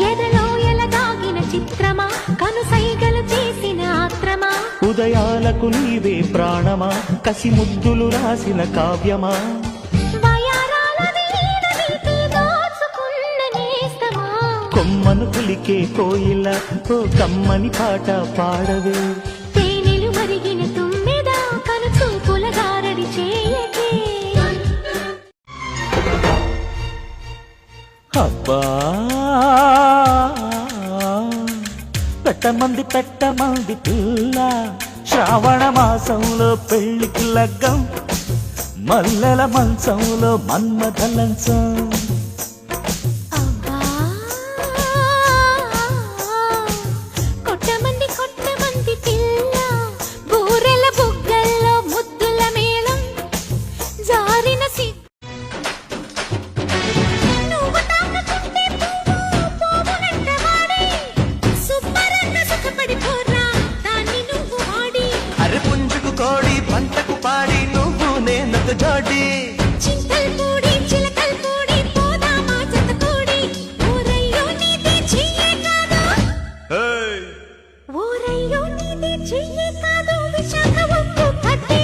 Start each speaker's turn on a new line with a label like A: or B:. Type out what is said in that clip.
A: ఎదలో ఎలగాగిన చిత్రమా కనుసైగలు చేసిన ఆత్రమా
B: ఉదయాలకు నీవే ప్రాణమా కసి ముద్దులు రాసిన కావ్యమా కొమ్మను కులికే కోయిల ఓ కమ్మని పాట పాడవే
A: తేనెలు మరిగిన తుమ్మెద కను చూపుల గారడి చేయకే
B: అబ్బా పెట్టమంది పిల్ల శ్రావణ మాసంలో పెళ్లికి లగ్గం మల్లెల మంచంలో మన్మథ లంచం కోడి పంటకు పాడి నువ్వు నేనొక జోడి
A: చింతల్ పూడి చిలకల్ పూడి పోదామా జతకూడి ఊరయ్యో నీది చెయ్యే కాదు ఊరయ్యో నీది చెయ్యే కాదు విశాఖ ఉప్పు పట్టి